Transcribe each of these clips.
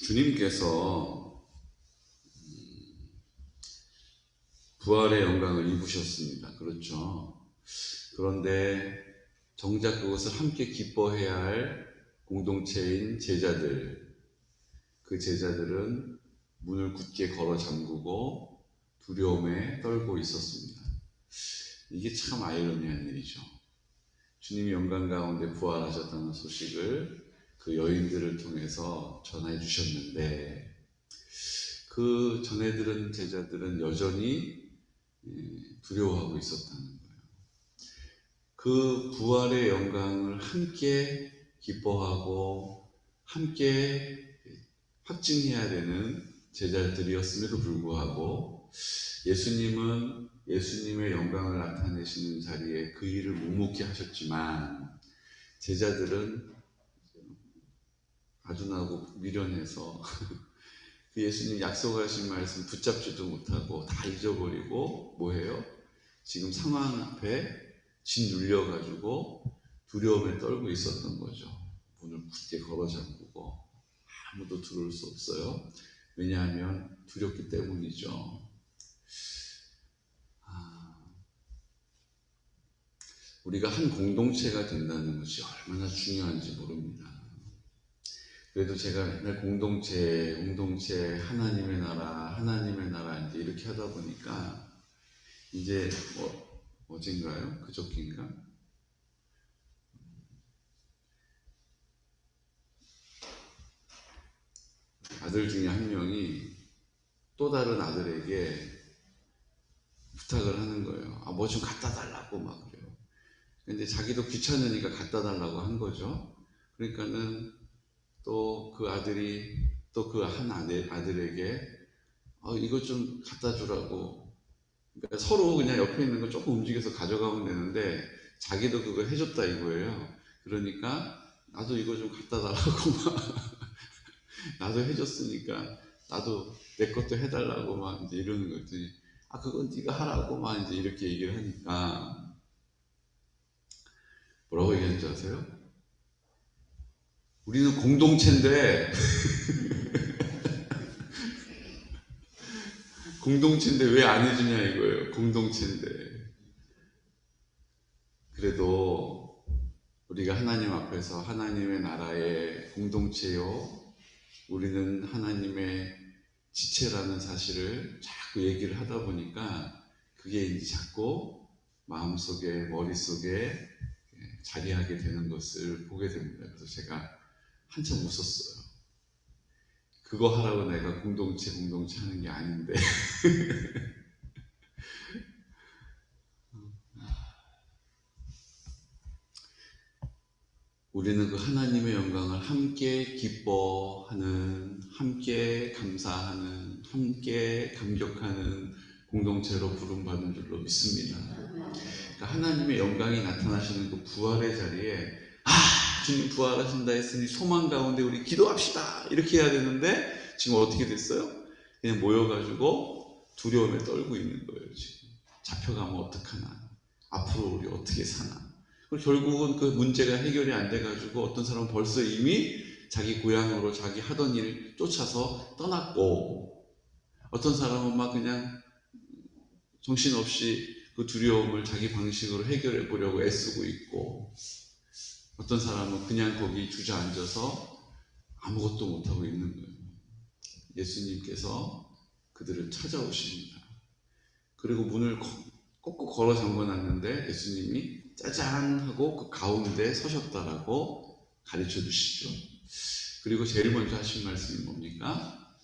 주님께서 부활의 영광을 입으셨습니다. 그렇죠. 그런데 정작 그것을 함께 기뻐해야 할 공동체인 제자들, 그 제자들은 문을 굳게 걸어 잠그고 두려움에 떨고 있었습니다. 이게 참 아이러니한 일이죠. 주님이 영광 가운데 부활하셨다는 소식을 그 여인들을 통해서 전해 주셨는데, 그 전해 들은 제자들은 여전히 두려워하고 있었다는 거예요. 그 부활의 영광을 함께 기뻐하고 함께 확증해야 되는 제자들이었음에도 불구하고 예수님은 예수님의 영광을 나타내시는 자리에 그 일을 묵묵히 하셨지만 제자들은 아주 나고 미련해서 그 예수님 약속하신 말씀 붙잡지도 못하고 다 잊어버리고 뭐해요? 지금 상황 앞에 짓눌려가지고 두려움에 떨고 있었던 거죠. 문을 굳게 걸어 잠그고 아무도 들어올 수 없어요. 왜냐하면 두렵기 때문이죠. 우리가 한 공동체가 된다는 것이 얼마나 중요한지 모릅니다. 그래도 제가 맨날 공동체, 하나님의 나라 이제 이렇게 하다 보니까 이제 어젠가요? 그저께인가? 아들 중에 한 명이 또 다른 아들에게 부탁을 하는 거예요. 뭐 좀 갖다 달라고 막 그래요. 근데 자기도 귀찮으니까 갖다 달라고 한 거죠. 그러니까는 또 그 아들이 또 그 한 아들에게 이거 좀 갖다 주라고. 그러니까 서로 그냥 옆에 있는 거 조금 움직여서 가져가면 되는데 자기도 그거 해줬다 이거예요. 그러니까 나도 이거 좀 갖다 달라고 막 나도 해줬으니까 나도 내 것도 해달라고 막 이제 이러는 거지. 그건 네가 하라고 막 이제 이렇게 얘기를 하니까 뭐라고 얘기하는 줄 아세요? 우리는 공동체인데 공동체인데 왜 안 해주냐 이거예요. 공동체인데. 그래도 우리가 하나님 앞에서 하나님의 나라의 공동체요, 우리는 하나님의 지체라는 사실을 자꾸 얘기를 하다 보니까 그게 이제 자꾸 마음속에 머릿속에 자리하게 되는 것을 보게 됩니다. 그래서 제가 한참 웃었어요. 그거 하라고 내가 공동체 하는 게 아닌데 우리는 그 하나님의 영광을 함께 기뻐하는, 함께 감사하는, 함께 감격하는 공동체로 부름받은 줄로 믿습니다. 그러니까 하나님의 영광이 나타나시는 그 부활의 자리에 주님 부활하신다 했으니 소망 가운데 우리 기도합시다 이렇게 해야 되는데 지금 어떻게 됐어요? 그냥 모여가지고 두려움에 떨고 있는 거예요. 지금 잡혀가면 어떡하나, 앞으로 우리 어떻게 사나. 결국은 그 문제가 해결이 안 돼가지고 어떤 사람은 벌써 이미 자기 고향으로 자기 하던 일 쫓아서 떠났고, 어떤 사람은 막 그냥 정신없이 그 두려움을 자기 방식으로 해결해 보려고 애쓰고 있고, 어떤 사람은 그냥 거기 주저앉아서 아무것도 못하고 있는 거예요. 예수님께서 그들을 찾아오십니다. 그리고 문을 꼭꼭 걸어 잠궈놨는데 예수님이 짜잔 하고 그 가운데 서셨다라고 가르쳐 주시죠. 그리고 제일 먼저 하신 말씀이 뭡니까?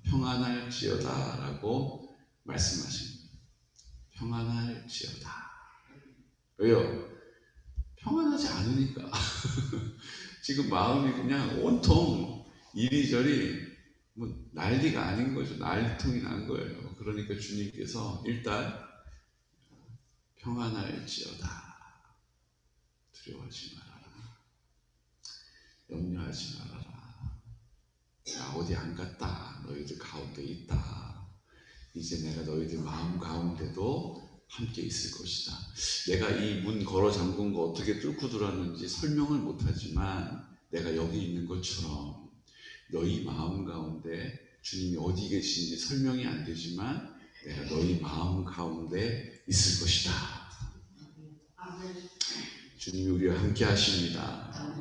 평안할지어다 라고 말씀하십니다. 평안할지어다. 왜요? 평안하지 않으니까. 지금 마음이 그냥 온통 이리저리 난리가 아닌 거죠. 난리통이 난 거예요. 그러니까 주님께서 일단 평안할지어다. 두려워하지 말아라. 염려하지 말아라. 나 어디 안 갔다. 너희들 가운데 있다. 이제 내가 너희들 마음 가운데도 함께 있을 것이다. 내가 이 문 걸어 잠근 거 어떻게 뚫고 들어왔는지 설명을 못하지만 내가 여기 있는 것처럼 너희 마음 가운데 주님이 어디 계신지 설명이 안 되지만 내가 너희 마음 가운데 있을 것이다. 주님이 우리와 함께 하십니다.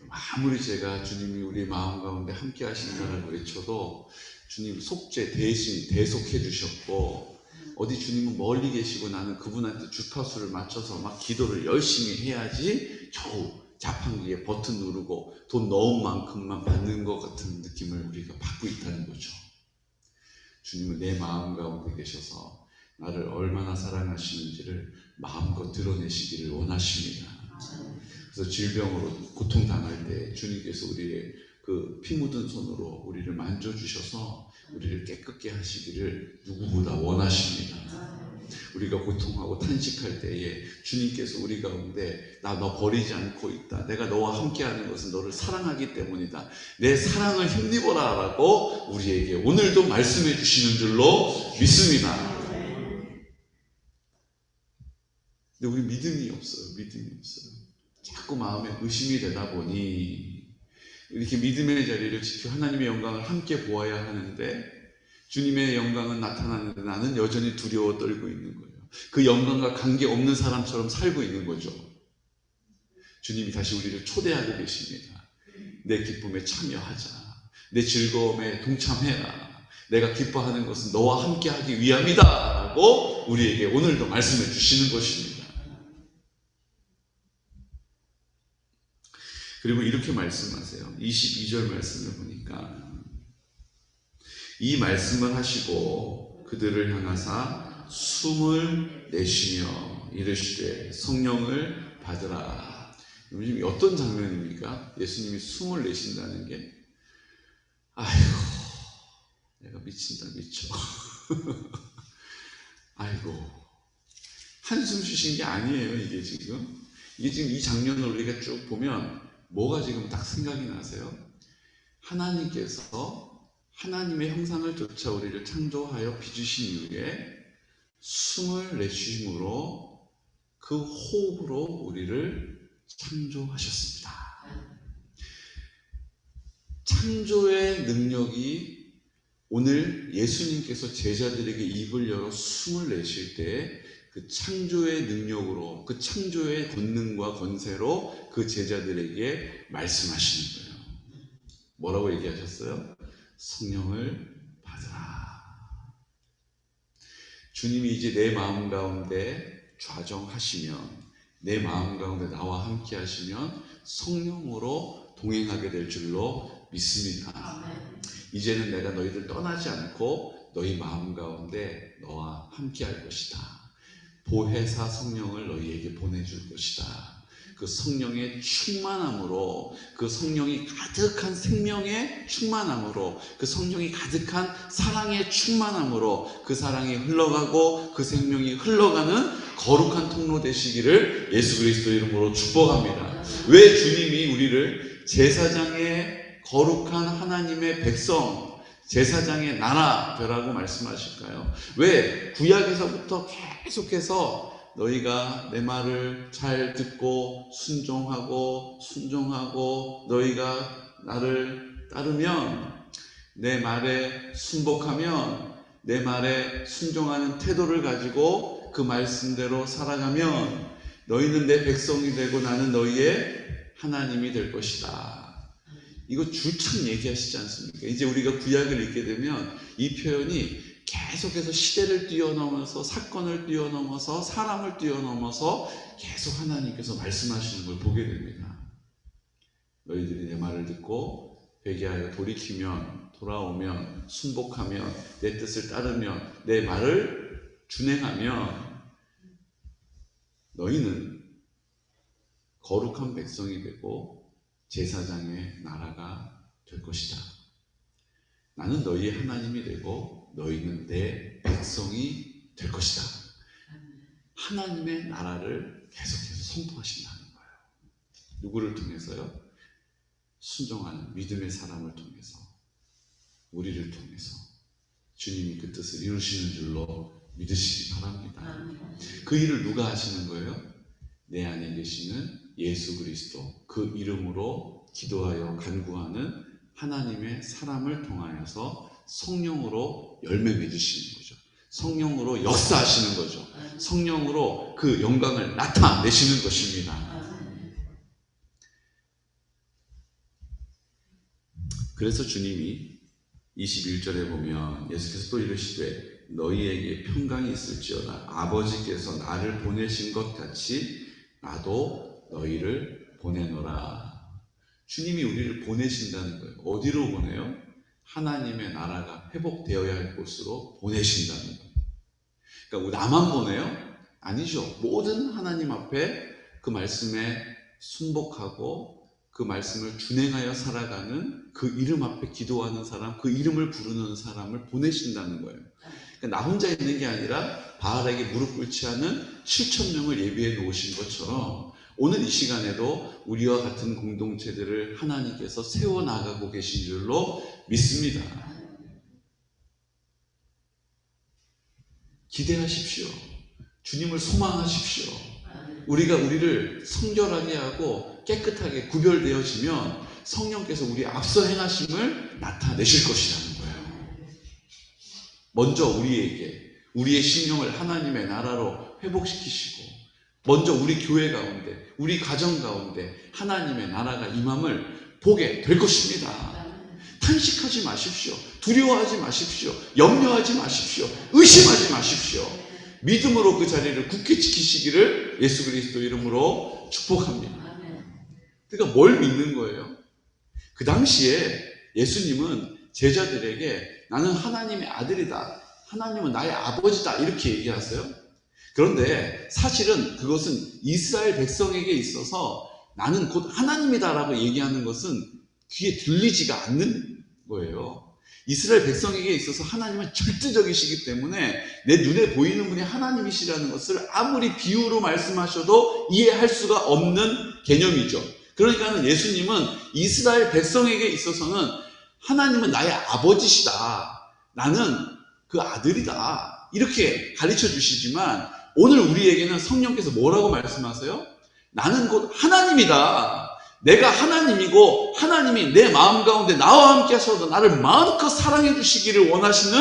아무리 제가 주님이 우리 마음 가운데 함께 하신다라고 외쳐도 주님 속죄 대신 대속해 주셨고, 어디 주님은 멀리 계시고 나는 그분한테 주파수를 맞춰서 막 기도를 열심히 해야지 겨우 자판기에 버튼 누르고 돈 넣은 만큼만 받는 것 같은 느낌을 우리가 받고 있다는 거죠. 주님은 내 마음 가운데 계셔서 나를 얼마나 사랑하시는지를 마음껏 드러내시기를 원하십니다. 그래서 질병으로 고통당할 때 주님께서 우리의 그 피 묻은 손으로 우리를 만져주셔서 우리를 깨끗게 하시기를 누구보다 원하십니다. 우리가 고통하고 탄식할 때에 주님께서 우리 가운데 나 너 버리지 않고 있다. 내가 너와 함께하는 것은 너를 사랑하기 때문이다. 내 사랑을 힘입어라 라고 우리에게 오늘도 말씀해 주시는 줄로 믿습니다. 근데 우리 믿음이 없어요. 믿음이 없어요. 자꾸 마음에 의심이 되다 보니 이렇게 믿음의 자리를 지켜 하나님의 영광을 함께 보아야 하는데 주님의 영광은 나타나는데 나는 여전히 두려워 떨고 있는 거예요. 그 영광과 관계없는 사람처럼 살고 있는 거죠. 주님이 다시 우리를 초대하고 계십니다. 내 기쁨에 참여하자. 내 즐거움에 동참해라. 내가 기뻐하는 것은 너와 함께하기 위함이다 라고 우리에게 오늘도 말씀해 주시는 것입니다. 그리고 이렇게 말씀하세요. 22절 말씀을 보니까 이 말씀을 하시고 그들을 향하사 숨을 내쉬며 이르시되 성령을 받으라. 요즘 어떤 장면입니까? 예수님이 숨을 내쉰다는 게 아이고 내가 미친다 미쳐. 아이고 한숨 쉬신 게 아니에요. 이게 지금 이 장면을 우리가 쭉 보면 뭐가 지금 딱 생각이 나세요? 하나님께서 하나님의 형상을 쫓아 우리를 창조하여 빚으신 이후에 숨을 내쉬심으로 그 호흡으로 우리를 창조하셨습니다. 창조의 능력이 오늘 예수님께서 제자들에게 입을 열어 숨을 내쉴 때 그 창조의 능력으로, 그 창조의 권능과 권세로 그 제자들에게 말씀하시는 거예요. 뭐라고 얘기하셨어요? 성령을 받으라. 주님이 이제 내 마음 가운데 좌정하시면, 내 마음 가운데 나와 함께 하시면 성령으로 동행하게 될 줄로 믿습니다. 이제는 내가 너희들 떠나지 않고 너희 마음 가운데 너와 함께 할 것이다. 보혜사 성령을 너희에게 보내줄 것이다. 그 성령의 충만함으로, 그 성령이 가득한 생명의 충만함으로, 그 성령이 가득한 사랑의 충만함으로 그 사랑이 흘러가고 그 생명이 흘러가는 거룩한 통로 되시기를 예수 그리스도 이름으로 축복합니다. 왜 주님이 우리를 제사장의 거룩한 하나님의 백성, 제사장의 나라 되라고 말씀하실까요? 왜 구약에서부터 계속해서 너희가 내 말을 잘 듣고 순종하고 너희가 나를 따르면, 내 말에 순복하면, 내 말에 순종하는 태도를 가지고 그 말씀대로 살아가면 너희는 내 백성이 되고 나는 너희의 하나님이 될 것이다. 이거 줄창 얘기하시지 않습니까? 이제 우리가 구약을 읽게 되면 이 표현이 계속해서 시대를 뛰어넘어서, 사건을 뛰어넘어서, 사람을 뛰어넘어서 계속 하나님께서 말씀하시는 걸 보게 됩니다. 너희들이 내 말을 듣고 회개하여 돌이키면, 돌아오면, 순복하면, 내 뜻을 따르면, 내 말을 준행하면 너희는 거룩한 백성이 되고 제사장의 나라가 될 것이다. 나는 너희의 하나님이 되고 너희는 내 백성이 될 것이다. 하나님의 나라를 계속해서 선포하신다는 거예요. 누구를 통해서요? 순종하는 믿음의 사람을 통해서, 우리를 통해서 주님이 그 뜻을 이루시는 줄로 믿으시기 바랍니다. 그 일을 누가 하시는 거예요? 내 안에 계시는 예수 그리스도 그 이름으로 기도하여 간구하는 하나님의 사람을 통하여서 성령으로 열매 맺으시는 거죠. 성령으로 역사하시는 거죠. 성령으로 그 영광을 나타내시는 것입니다. 그래서 주님이 21절에 보면 예수께서 또 이르시되 너희에게 평강이 있을지어다. 아버지께서 나를 보내신 것 같이 나도 너희를 보내노라. 주님이 우리를 보내신다는 거예요. 어디로 보내요? 하나님의 나라가 회복되어야 할 곳으로 보내신다는 거예요. 그러니까 나만 보내요? 아니죠. 모든 하나님 앞에 그 말씀에 순복하고 그 말씀을 준행하여 살아가는 그 이름 앞에 기도하는 사람, 그 이름을 부르는 사람을 보내신다는 거예요. 그러니까 나 혼자 있는 게 아니라 바알에게 무릎 꿇지 않은 7,000명을 예비해 놓으신 것처럼 오늘 이 시간에도 우리와 같은 공동체들을 하나님께서 세워나가고 계신 줄로 믿습니다. 기대하십시오. 주님을 소망하십시오. 우리가 우리를 성결하게 하고 깨끗하게 구별되어지면 성령께서 우리 앞서 행하심을 나타내실 것이라는 거예요. 먼저 우리의 심령을 하나님의 나라로 회복시키시고 먼저 우리 교회 가운데, 우리 가정 가운데 하나님의 나라가 임함을 보게 될 것입니다. 탄식하지 마십시오. 두려워하지 마십시오. 염려하지 마십시오. 의심하지 마십시오. 믿음으로 그 자리를 굳게 지키시기를 예수 그리스도 이름으로 축복합니다. 그러니까 뭘 믿는 거예요? 그 당시에 예수님은 제자들에게 나는 하나님의 아들이다. 하나님은 나의 아버지다. 이렇게 얘기하세요. 그런데 사실은 그것은 이스라엘 백성에게 있어서 나는 곧 하나님이다라고 얘기하는 것은 귀에 들리지가 않는 거예요. 이스라엘 백성에게 있어서 하나님은 절대적이시기 때문에 내 눈에 보이는 분이 하나님이시라는 것을 아무리 비유로 말씀하셔도 이해할 수가 없는 개념이죠. 그러니까 예수님은 이스라엘 백성에게 있어서는 하나님은 나의 아버지시다. 나는 그 아들이다. 이렇게 가르쳐 주시지만 오늘 우리에게는 성령께서 뭐라고 말씀하세요? 나는 곧 하나님이다. 내가 하나님이고 하나님이 내 마음 가운데 나와 함께 하셔서 나를 마음껏 사랑해 주시기를 원하시는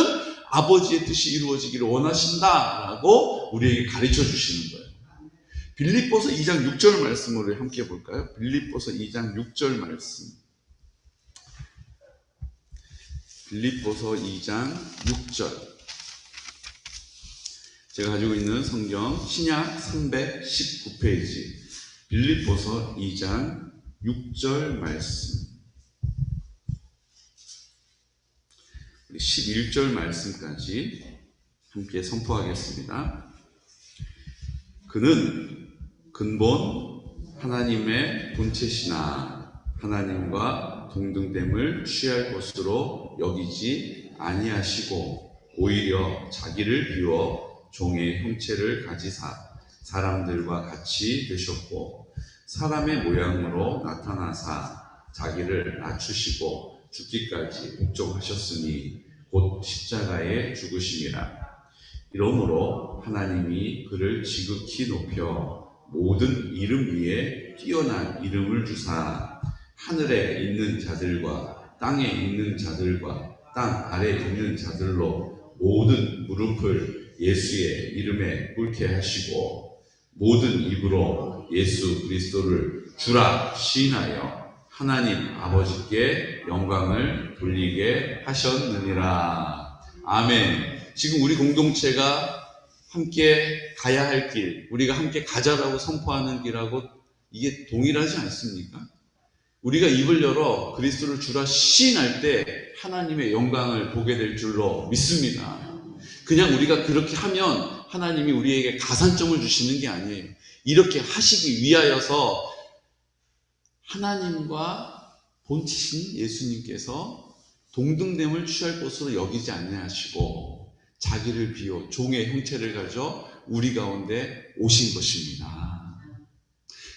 아버지의 뜻이 이루어지기를 원하신다라고 우리에게 가르쳐 주시는 거예요. 빌립보서 2장 6절 말씀을 함께 볼까요? 빌립보서 2장 6절 말씀. 빌립보서 2장 6절. 제가 가지고 있는 성경 신약 319페이지 빌립보서 2장 6절 말씀, 11절 말씀까지 함께 선포하겠습니다. 그는 근본 하나님의 본체시나 하나님과 동등됨을 취할 것으로 여기지 아니하시고 오히려 자기를 비워 종의 형체를 가지사 사람들과 같이 되셨고 사람의 모양으로 나타나사 자기를 낮추시고 죽기까지 복종하셨으니 곧 십자가에 죽으심이라. 이러므로 하나님이 그를 지극히 높여 모든 이름 위에 뛰어난 이름을 주사 하늘에 있는 자들과 땅에 있는 자들과 땅 아래에 있는 자들로 모든 무릎을 예수의 이름에 꿇게 하시고 모든 입으로 예수 그리스도를 주라 시인하여 하나님 아버지께 영광을 돌리게 하셨느니라. 아멘. 지금 우리 공동체가 함께 가야 할 길, 우리가 함께 가자라고 선포하는 길하고 이게 동일하지 않습니까? 우리가 입을 열어 그리스도를 주라 시인할 때 하나님의 영광을 보게 될 줄로 믿습니다. 그냥 우리가 그렇게 하면 하나님이 우리에게 가산점을 주시는 게 아니에요. 이렇게 하시기 위하여서 하나님과 본체신 예수님께서 동등됨을 취할 것으로 여기지 아니하시고 자기를 비워 종의 형체를 가져 우리 가운데 오신 것입니다.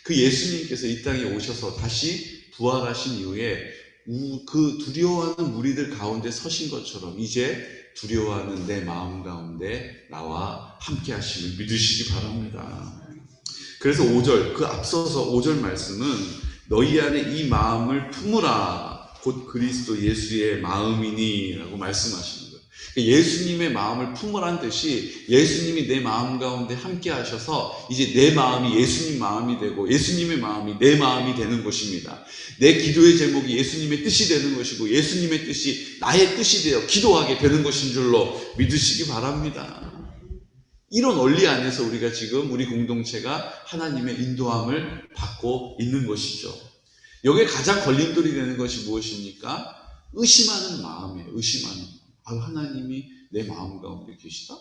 그 예수님께서 이 땅에 오셔서 다시 부활하신 이후에 그 두려워하는 무리들 가운데 서신 것처럼 이제 두려워하는 내 마음 가운데 나와 함께 하심을 믿으시기 바랍니다. 그래서 5절, 그 앞서서 5절 말씀은 너희 안에 이 마음을 품으라 곧 그리스도 예수의 마음이니 라고 말씀하시는 거예요. 예수님의 마음을 품으란 뜻이 예수님이 내 마음 가운데 함께 하셔서 이제 내 마음이 예수님 마음이 되고 예수님의 마음이 내 마음이 되는 것입니다. 내 기도의 제목이 예수님의 뜻이 되는 것이고 예수님의 뜻이 나의 뜻이 되어 기도하게 되는 것인 줄로 믿으시기 바랍니다. 이런 원리 안에서 우리가 지금 우리 공동체가 하나님의 인도함을 받고 있는 것이죠. 여기에 가장 걸림돌이 되는 것이 무엇입니까? 의심하는 마음이에요. 의심하는 마음. 하나님이 내 마음 가운데 계시다?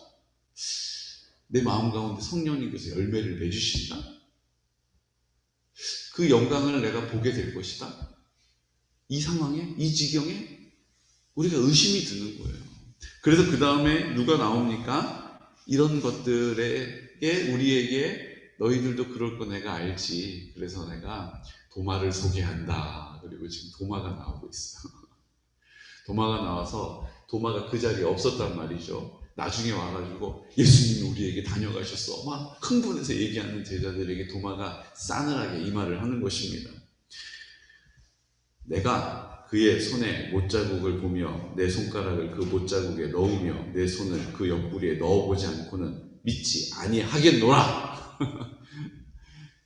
내 마음 가운데 성령님께서 열매를 맺으신다? 그 영광을 내가 보게 될 것이다? 이 상황에? 이 지경에? 우리가 의심이 드는 거예요. 그래서 그 다음에 누가 나옵니까? 이런 것들에게 우리에게 너희들도 그럴 거 내가 알지. 그래서 내가 도마를 소개한다. 그리고 지금 도마가 나오고 있어요. 도마가 나와서 도마가 그 자리에 없었단 말이죠. 나중에 와가지고 예수님이 우리에게 다녀가셨어. 막 흥분해서 얘기하는 제자들에게 도마가 싸늘하게 이 말을 하는 것입니다. 내가 그의 손에 못자국을 보며 내 손가락을 그 못자국에 넣으며 내 손을 그 옆구리에 넣어보지 않고는 믿지 아니하겠노라.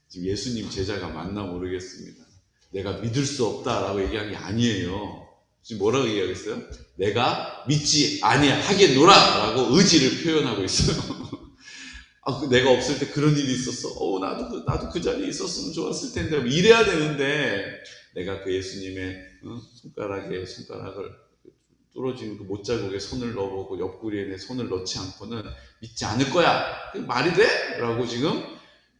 지금 예수님 제자가 맞나 모르겠습니다. 내가 믿을 수 없다라고 얘기한 게 아니에요. 지금 뭐라고 얘기하겠어요? 내가 믿지 아니하겠노라 라고 의지를 표현하고 있어요. 내가 없을 때 그런 일이 있었어. 나도 그 자리에 있었으면 좋았을 텐데. 이래야 되는데 내가 그 예수님의 손가락을 뚫어진 그 못자국에 손을 넣어보고 옆구리에 내 손을 넣지 않고는 믿지 않을 거야. 말이 돼? 라고 지금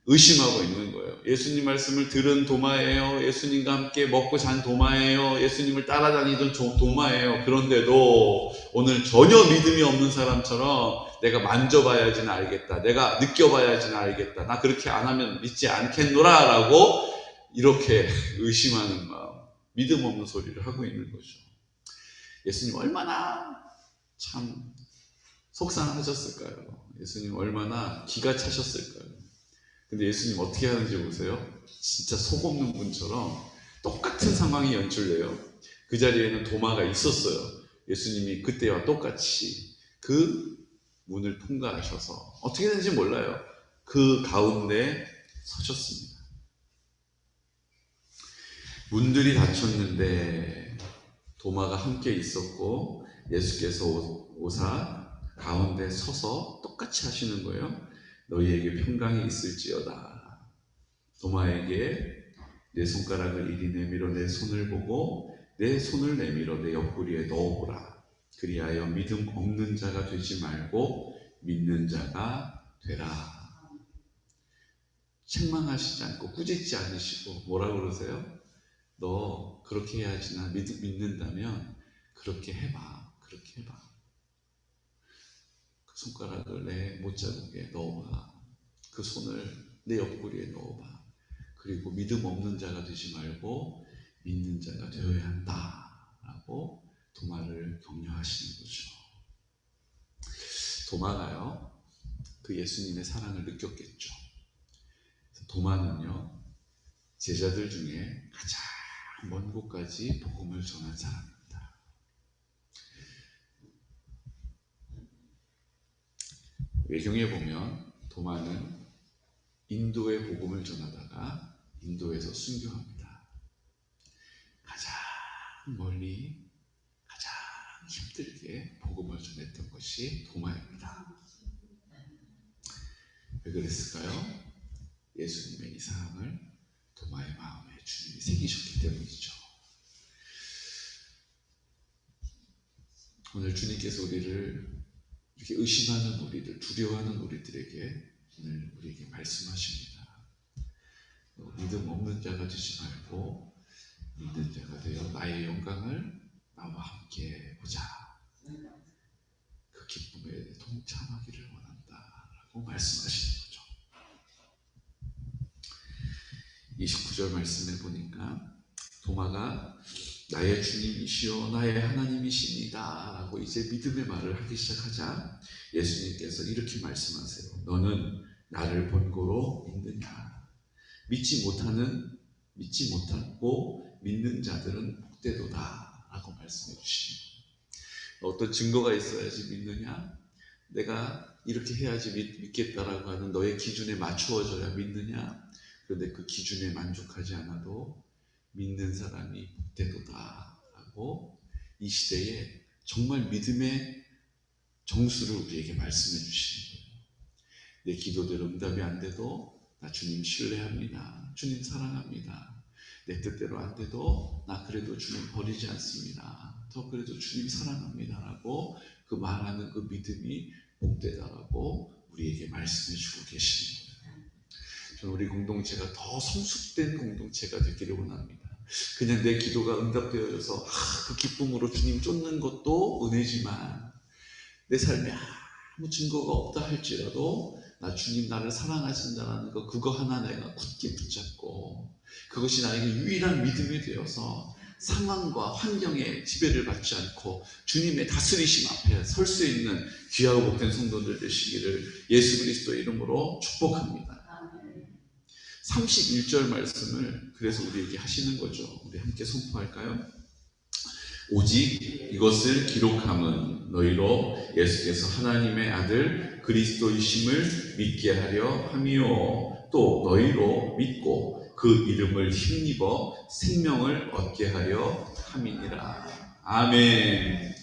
의심하고 있는 거예요. 예수님 말씀을 들은 도마예요. 예수님과 함께 먹고 잔 도마예요. 예수님을 따라다니던 도마예요. 그런데도 오늘 전혀 믿음이 없는 사람처럼 내가 만져봐야지는 알겠다. 내가 느껴봐야지는 알겠다. 나 그렇게 안 하면 믿지 않겠노라 라고 이렇게 의심하는 마음, 믿음 없는 소리를 하고 있는 거죠. 예수님 얼마나 참 속상하셨을까요? 예수님 얼마나 기가 차셨을까요? 근데 예수님 어떻게 하는지 보세요. 진짜 속 없는 분처럼 똑같은 상황이 연출돼요. 그 자리에는 도마가 있었어요. 예수님이 그때와 똑같이 그 문을 통과하셔서 어떻게 되는지 몰라요. 그 가운데 서셨습니다. 문들이 닫혔는데 도마가 함께 있었고 예수께서 오사 가운데 서서 똑같이 하시는 거예요. 너희에게 평강이 있을지어다. 도마에게 내 손가락을 이리 내밀어 내 손을 보고 내 손을 내밀어 내 옆구리에 넣어보라. 그리하여 믿음 없는 자가 되지 말고 믿는 자가 되라. 책망하시지 않고 꾸짖지 않으시고 뭐라고 그러세요? 너 그렇게 해야지. 나 믿는다면 그렇게 해봐. 그렇게 해봐. 그 손가락을 내 못자국에 넣어봐. 그 손을 내 옆구리에 넣어봐. 그리고 믿음 없는 자가 되지 말고 믿는 자가 되어야 한다 라고 도마를 격려하시는 거죠. 도마가요 그 예수님의 사랑을 느꼈겠죠. 도마는요 제자들 중에 가장 먼 곳까지 복음을 전한 사람입니다. 외경에 보면 도마는 인도에 복음을 전하다가 인도에서 순교합니다. 가장 멀리 가장 힘들게 복음을 전했던 것이 도마입니다. 왜 그랬을까요? 예수님의 이 사랑을 도마의 마음에 주님이 새기셨기 때문이죠. 오늘 주님께서 우리를 이렇게 의심하는 우리들, 두려워하는 우리들에게 오늘 우리에게 말씀하십니다. 믿음 없는 자가 되지 말고 믿는 자가 되어 나의 영광을 나와 함께 보자. 그 기쁨에 동참하기를 원한다 라고 말씀하시는 거죠. 29절 말씀에 보니까 도마가 나의 주님이시여 나의 하나님이십니다 라고 이제 믿음의 말을 하기 시작하자 예수님께서 이렇게 말씀하세요. 너는 나를 본고로 믿느냐? 믿지 못하고 믿는 자들은 복되도다 라고 말씀해 주십니다. 어떤 증거가 있어야지 믿느냐? 내가 이렇게 해야지 믿겠다라고 하는 너의 기준에 맞추어져야 믿느냐? 그런데 그 기준에 만족하지 않아도 믿는 사람이 복되도다 라고 이 시대에 정말 믿음의 정수를 우리에게 말씀해 주시는 거예요. 내 기도대로 응답이 안 돼도 나 주님 신뢰합니다. 주님 사랑합니다. 내 뜻대로 안 돼도 나 그래도 주님 버리지 않습니다. 더 그래도 주님 사랑합니다 라고 그 말하는 그 믿음이 복되다라고 우리에게 말씀해 주고 계십니다. 저는 우리 공동체가 더 성숙된 공동체가 되기를 원합니다. 그냥 내 기도가 응답되어져서 그 기쁨으로 주님 쫓는 것도 은혜지만 내 삶에 아무 증거가 없다 할지라도 나 주님 나를 사랑하신다는 거 그거 하나 내가 굳게 붙잡고 그것이 나에게 유일한 믿음이 되어서 상황과 환경에 지배를 받지 않고 주님의 다스리심 앞에 설 수 있는 귀하고 복된 성도들 되시기를 예수 그리스도의 이름으로 축복합니다. 31절 말씀을 그래서 우리에게 하시는 거죠. 우리 함께 선포할까요? 오직 이것을 기록함은 너희로 예수께서 하나님의 아들 그리스도이심을 믿게 하려 함이요 또 너희로 믿고 그 이름을 힘입어 생명을 얻게 하려 함이니라. 아멘.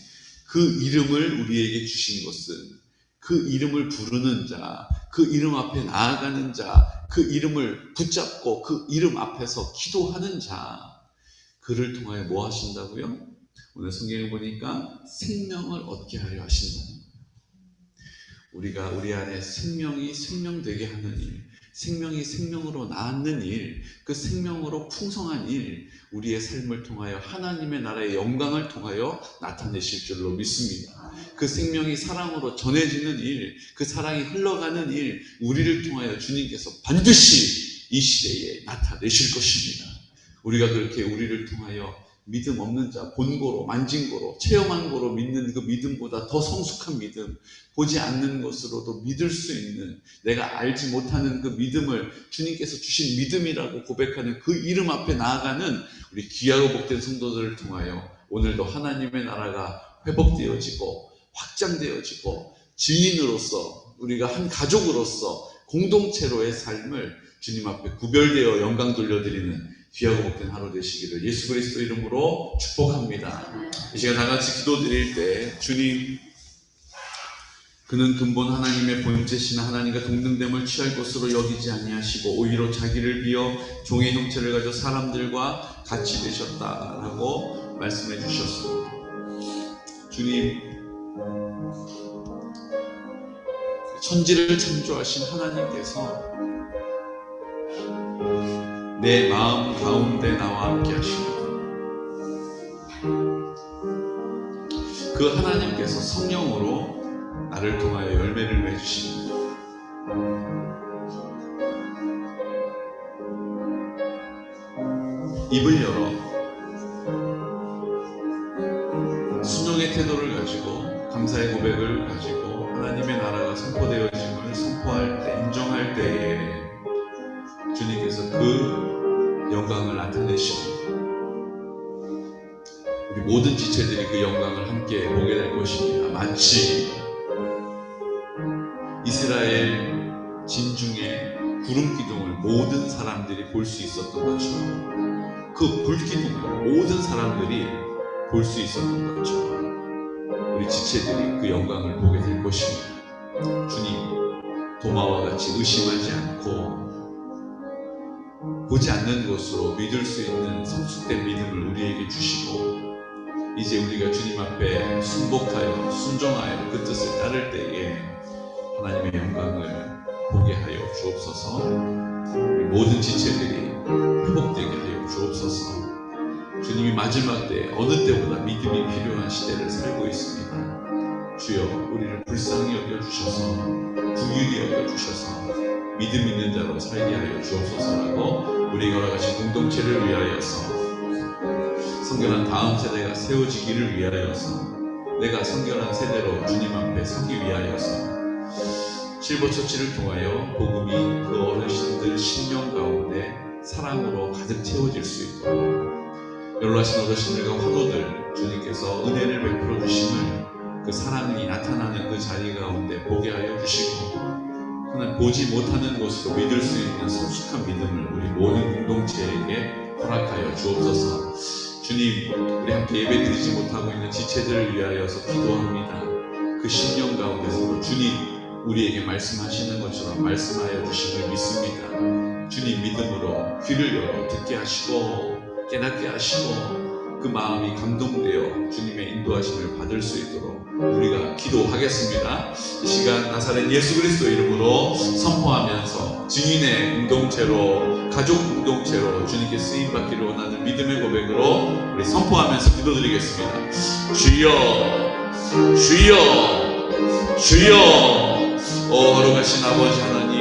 그 이름을 우리에게 주신 것은 그 이름을 부르는 자, 그 이름 앞에 나아가는 자, 그 이름을 붙잡고 그 이름 앞에서 기도하는 자, 그를 통하여 뭐 하신다고요? 오늘 성경에 보니까 생명을 얻게 하려 하신다는 거예요. 우리가 우리 안에 생명이 생명되게 하는 일, 생명이 생명으로 낳는 일, 그 생명으로 풍성한 일, 우리의 삶을 통하여 하나님의 나라의 영광을 통하여 나타내실 줄로 믿습니다. 그 생명이 사랑으로 전해지는 일, 그 사랑이 흘러가는 일, 우리를 통하여 주님께서 반드시 이 시대에 나타내실 것입니다. 우리가 그렇게 우리를 통하여 믿음 없는 자, 본고로, 만진고로, 체험한 고로 믿는 그 믿음보다 더 성숙한 믿음, 보지 않는 것으로도 믿을 수 있는, 내가 알지 못하는 그 믿음을 주님께서 주신 믿음이라고 고백하는 그 이름 앞에 나아가는 우리 귀하고 복된 성도들을 통하여 오늘도 하나님의 나라가 회복되어지고 확장되어지고 증인으로서 우리가 한 가족으로서 공동체로의 삶을 주님 앞에 구별되어 영광 돌려드리는 귀하고 복된 하루 되시기를 예수 그리스도 이름으로 축복합니다. 이 시간 다 같이 기도드릴 때 주님, 그는 근본 하나님의 본체시나 하나님과 동등됨을 취할 것으로 여기지 아니하시고 오히려 자기를 비어 종의 형체를 가져 사람들과 같이 되셨다라고 말씀해 주셨습니다. 주님, 천지를 창조하신 하나님께서 내 마음 가운데 나와 함께 하십니다. 그 하나님께서 성령으로 나를 통하여 열매를 맺으십니다. 입을 열어 순종의 태도를 가지고 감사의 고백을 가지고 하나님의 나라가 선포되어짐을 선포할 때, 인정할 때에 주님께서 그 영광을 나타내십니다. 우리 모든 지체들이 그 영광을 함께 보게 될 것입니다. 마치 이스라엘 진중의 구름 기둥을 모든 사람들이 볼 수 있었던 것처럼, 그 불기둥을 모든 사람들이 볼 수 있었던 것처럼 우리 지체들이 그 영광을 보게 될 것입니다. 주님, 도마와 같이 의심하지 않고 보지 않는 것으로 믿을 수 있는 성숙된 믿음을 우리에게 주시고, 이제 우리가 주님 앞에 순복하여 순종하여 그 뜻을 따를 때에 하나님의 영광을 보게 하여 주옵소서. 우리 모든 지체들이 회복되게 하여 주옵소서. 주님이 마지막 때 어느 때보다 믿음이 필요한 시대를 살고 있습니다. 주여, 우리를 불쌍히 여겨주셔서 긍휼히 여겨주셔서 믿음 있는 자로 살게 하여 주옵소서라고 우리 여러 가지 공동체를 위하여서, 성결한 다음 세대가 세워지기를 위하여서, 내가 성결한 세대로 주님 앞에 서기 위하여서 실버처치를 통하여 복음이 그 어르신들 심령 가운데 사랑으로 가득 채워질 수 있도록 연로하신 어르신들과 환우들 주님께서 은혜를 베풀어 주심을 그 사랑이 나타나는 그 자리 가운데 보게 하여 주시고 그는 보지 못하는 곳으로 믿을 수 있는 성숙한 믿음을 우리 모든 공동체에게 허락하여 주옵소서. 주님, 우리 함께 예배드리지 못하고 있는 지체들을 위하여서 기도합니다. 그 심령 가운데서 주님 우리에게 말씀하시는 것처럼 말씀하여 주심을 믿습니다. 주님 믿음으로 귀를 열어 듣게 하시고 깨닫게 하시고 그 마음이 감동되어 주님의 인도하심을 받을 수 있도록 우리가 기도하겠습니다. 이 시간 나사렛 예수 그리스도 이름으로 선포하면서 증인의 공동체로 가족 공동체로 주님께 쓰임받기를 원하는 믿음의 고백으로 우리 선포하면서 기도드리겠습니다. 주여 주여 주여 오 거룩하신 아버지 하나님